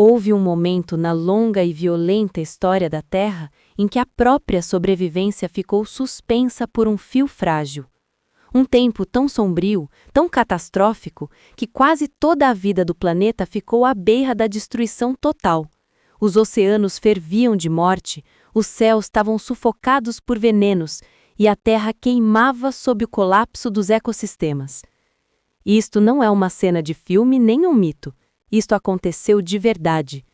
Houve um momento na longa e violenta história da Terra em que a própria sobrevivência ficou suspensa por um fio frágil. Um tempo tão sombrio, tão catastrófico, que quase toda a vida do planeta ficou à beira da destruição total. Os oceanos ferviam de morte, os céus estavam sufocados por venenos e a Terra queimava sob o colapso dos ecossistemas. Isto não é uma cena de filme nem um mito. Isto aconteceu de verdade.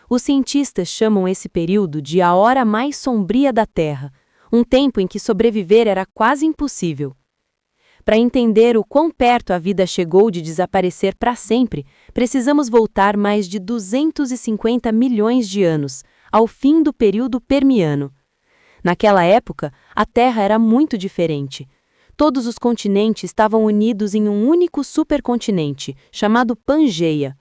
Os cientistas chamam esse período de a hora mais sombria da Terra, um tempo em que sobreviver era quase impossível. Para entender o quão perto a vida chegou de desaparecer para sempre, precisamos voltar mais de 250 milhões de anos, ao fim do período Permiano. Naquela época, a Terra era muito diferente. Todos os continentes estavam unidos em um único supercontinente, chamado Pangeia.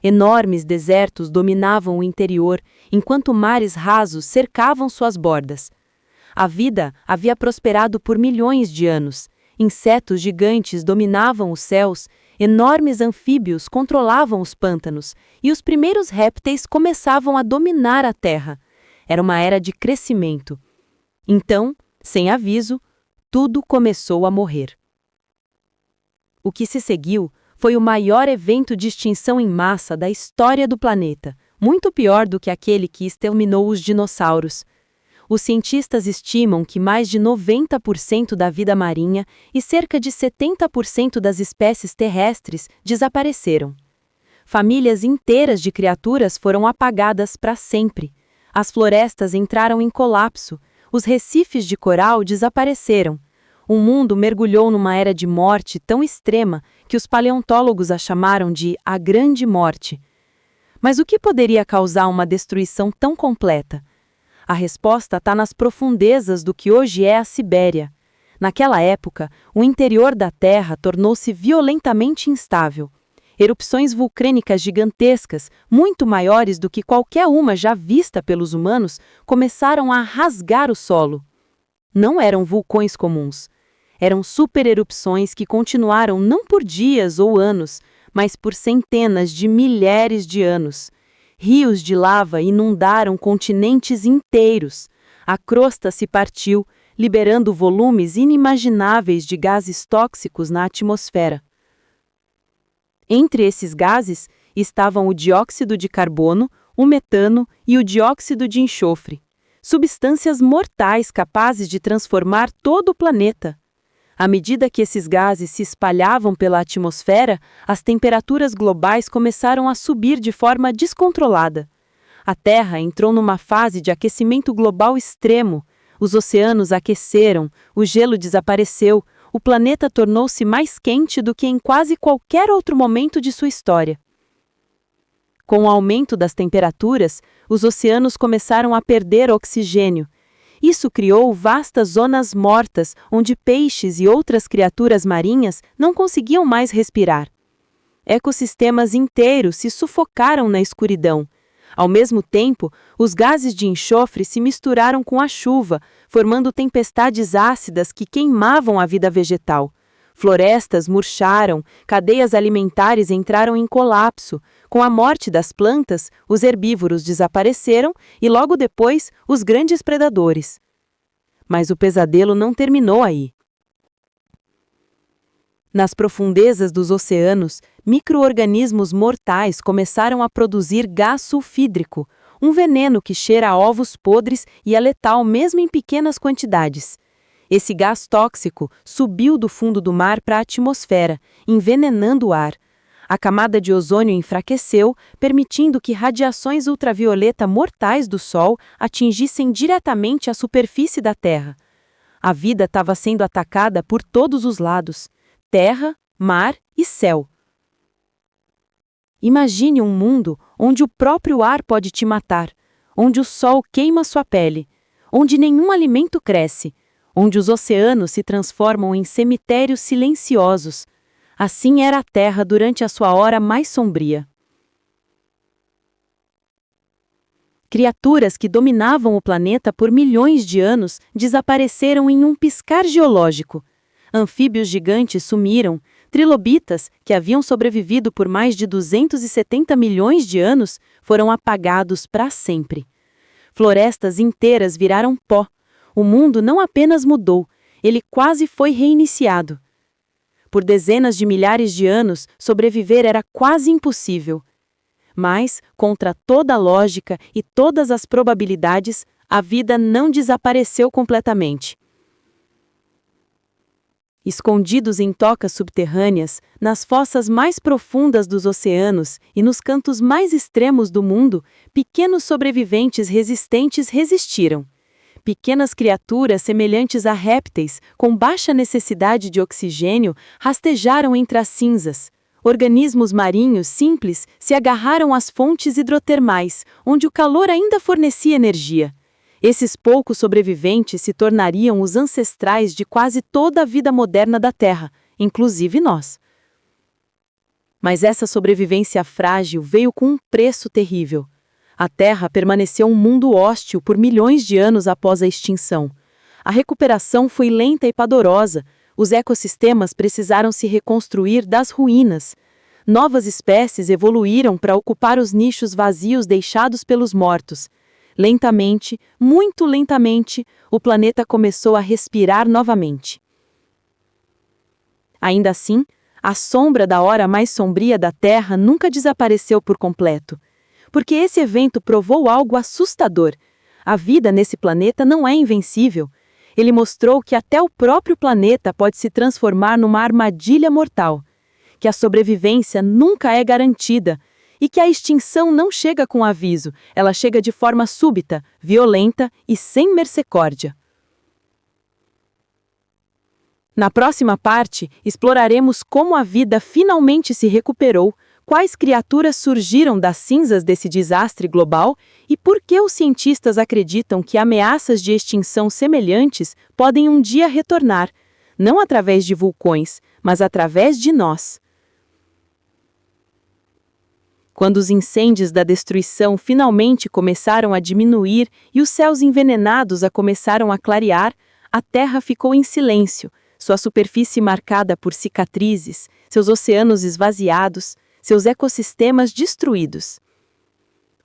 Enormes desertos dominavam o interior, enquanto mares rasos cercavam suas bordas. A vida havia prosperado por milhões de anos. Insetos gigantes dominavam os céus, enormes anfíbios controlavam os pântanos, e os primeiros répteis começavam a dominar a terra. Era uma era de crescimento. Então, sem aviso, tudo começou a morrer. O que se seguiu foi o maior evento de extinção em massa da história do planeta, muito pior do que aquele que exterminou os dinossauros. Os cientistas estimam que mais de 90% da vida marinha e cerca de 70% das espécies terrestres desapareceram. Famílias inteiras de criaturas foram apagadas para sempre. As florestas entraram em colapso, os recifes de coral desapareceram. O mundo mergulhou numa era de morte tão extrema que os paleontólogos a chamaram de a Grande Morte. Mas o que poderia causar uma destruição tão completa? A resposta está nas profundezas do que hoje é a Sibéria. Naquela época, o interior da Terra tornou-se violentamente instável. Erupções vulcânicas gigantescas, muito maiores do que qualquer uma já vista pelos humanos, começaram a rasgar o solo. Não eram vulcões comuns. Eram supererupções que continuaram não por dias ou anos, mas por centenas de milhares de anos. Rios de lava inundaram continentes inteiros. A crosta se partiu, liberando volumes inimagináveis de gases tóxicos na atmosfera. Entre esses gases estavam o dióxido de carbono, o metano e o dióxido de enxofre, substâncias mortais capazes de transformar todo o planeta. À medida que esses gases se espalhavam pela atmosfera, as temperaturas globais começaram a subir de forma descontrolada. A Terra entrou numa fase de aquecimento global extremo. Os oceanos aqueceram, o gelo desapareceu, o planeta tornou-se mais quente do que em quase qualquer outro momento de sua história. Com o aumento das temperaturas, os oceanos começaram a perder oxigênio. Isso criou vastas zonas mortas, onde peixes e outras criaturas marinhas não conseguiam mais respirar. Ecossistemas inteiros se sufocaram na escuridão. Ao mesmo tempo, os gases de enxofre se misturaram com a chuva, formando tempestades ácidas que queimavam a vida vegetal. Florestas murcharam, cadeias alimentares entraram em colapso. Com a morte das plantas, os herbívoros desapareceram e logo depois, os grandes predadores. Mas o pesadelo não terminou aí. Nas profundezas dos oceanos, micro-organismos mortais começaram a produzir gás sulfídrico, um veneno que cheira a ovos podres e é letal mesmo em pequenas quantidades. Esse gás tóxico subiu do fundo do mar para a atmosfera, envenenando o ar. A camada de ozônio enfraqueceu, permitindo que radiações ultravioleta mortais do Sol atingissem diretamente a superfície da Terra. A vida estava sendo atacada por todos os lados: terra, mar e céu. Imagine um mundo onde o próprio ar pode te matar, onde o sol queima sua pele, onde nenhum alimento cresce, onde os oceanos se transformam em cemitérios silenciosos. Assim era a Terra durante a sua hora mais sombria. Criaturas que dominavam o planeta por milhões de anos desapareceram em um piscar geológico. Anfíbios gigantes sumiram, Trilobitas, que haviam sobrevivido por mais de 270 milhões de anos, foram apagados para sempre. Florestas inteiras viraram pó. O mundo não apenas mudou, ele quase foi reiniciado. Por dezenas de milhares de anos, sobreviver era quase impossível. Mas, contra toda a lógica e todas as probabilidades, a vida não desapareceu completamente. Escondidos em tocas subterrâneas, nas fossas mais profundas dos oceanos e nos cantos mais extremos do mundo, pequenos sobreviventes resistentes resistiram. Pequenas criaturas semelhantes a répteis, com baixa necessidade de oxigênio, rastejaram entre as cinzas. Organismos marinhos simples se agarraram às fontes hidrotermais, onde o calor ainda fornecia energia. Esses poucos sobreviventes se tornariam os ancestrais de quase toda a vida moderna da Terra, inclusive nós. Mas essa sobrevivência frágil veio com um preço terrível. A Terra permaneceu um mundo hostil por milhões de anos após a extinção. A recuperação foi lenta e padorosa. Os ecossistemas precisaram se reconstruir das ruínas. Novas espécies evoluíram para ocupar os nichos vazios deixados pelos mortos. Lentamente, muito lentamente, o planeta começou a respirar novamente. Ainda assim, a sombra da hora mais sombria da Terra nunca desapareceu por completo. Porque esse evento provou algo assustador. A vida nesse planeta não é invencível. Ele mostrou que até o próprio planeta pode se transformar numa armadilha mortal. Que a sobrevivência nunca é garantida. E que a extinção não chega com aviso, ela chega de forma súbita, violenta e sem misericórdia. Na próxima parte, exploraremos como a vida finalmente se recuperou, quais criaturas surgiram das cinzas desse desastre global e por que os cientistas acreditam que ameaças de extinção semelhantes podem um dia retornar, não através de vulcões, mas através de nós. Quando os incêndios da destruição finalmente começaram a diminuir e os céus envenenados começaram a clarear, a Terra ficou em silêncio, sua superfície marcada por cicatrizes, seus oceanos esvaziados, seus ecossistemas destruídos.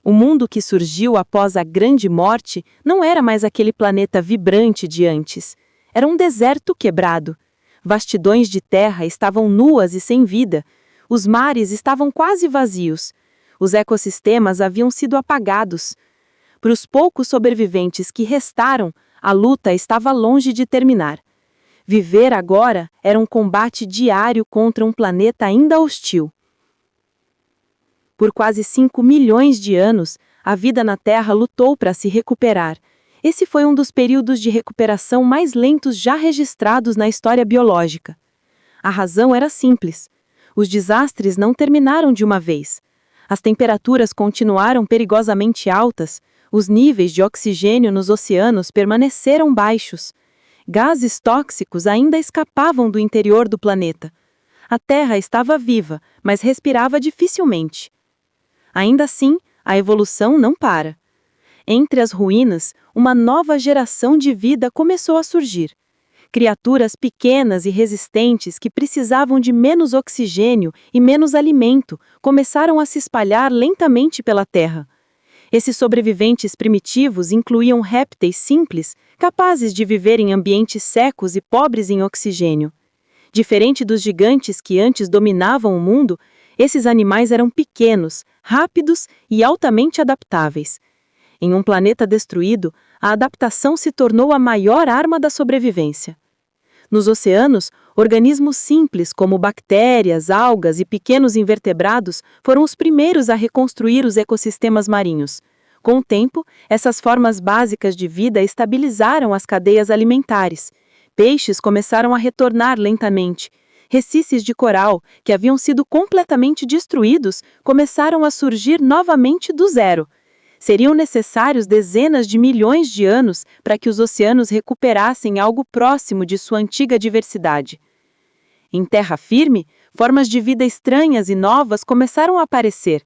O mundo que surgiu após a Grande Morte não era mais aquele planeta vibrante de antes. Era um deserto quebrado. Vastidões de terra estavam nuas e sem vida. Os mares estavam quase vazios. Os ecossistemas haviam sido apagados. Para os poucos sobreviventes que restaram, a luta estava longe de terminar. Viver agora era um combate diário contra um planeta ainda hostil. Por quase 5 milhões de anos, a vida na Terra lutou para se recuperar. Esse foi um dos períodos de recuperação mais lentos já registrados na história biológica. A razão era simples. Os desastres não terminaram de uma vez. As temperaturas continuaram perigosamente altas, os níveis de oxigênio nos oceanos permaneceram baixos. Gases tóxicos ainda escapavam do interior do planeta. A Terra estava viva, mas respirava dificilmente. Ainda assim, a evolução não para. Entre as ruínas, uma nova geração de vida começou a surgir. Criaturas pequenas e resistentes que precisavam de menos oxigênio e menos alimento começaram a se espalhar lentamente pela Terra. Esses sobreviventes primitivos incluíam répteis simples, capazes de viver em ambientes secos e pobres em oxigênio. Diferente dos gigantes que antes dominavam o mundo, esses animais eram pequenos, rápidos e altamente adaptáveis. Em um planeta destruído, a adaptação se tornou a maior arma da sobrevivência. Nos oceanos, organismos simples como bactérias, algas e pequenos invertebrados foram os primeiros a reconstruir os ecossistemas marinhos. Com o tempo, essas formas básicas de vida estabilizaram as cadeias alimentares. Peixes começaram a retornar lentamente. Recifes de coral, que haviam sido completamente destruídos, começaram a surgir novamente do zero. Seriam necessários dezenas de milhões de anos para que os oceanos recuperassem algo próximo de sua antiga diversidade. Em terra firme, formas de vida estranhas e novas começaram a aparecer.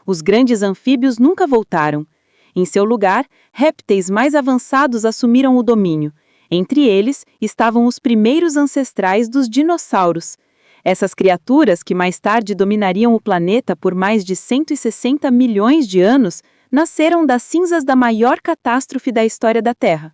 Os grandes anfíbios nunca voltaram. Em seu lugar, répteis mais avançados assumiram o domínio. Entre eles estavam os primeiros ancestrais dos dinossauros. Essas criaturas, que mais tarde dominariam o planeta por mais de 160 milhões de anos, nasceram das cinzas da maior catástrofe da história da Terra,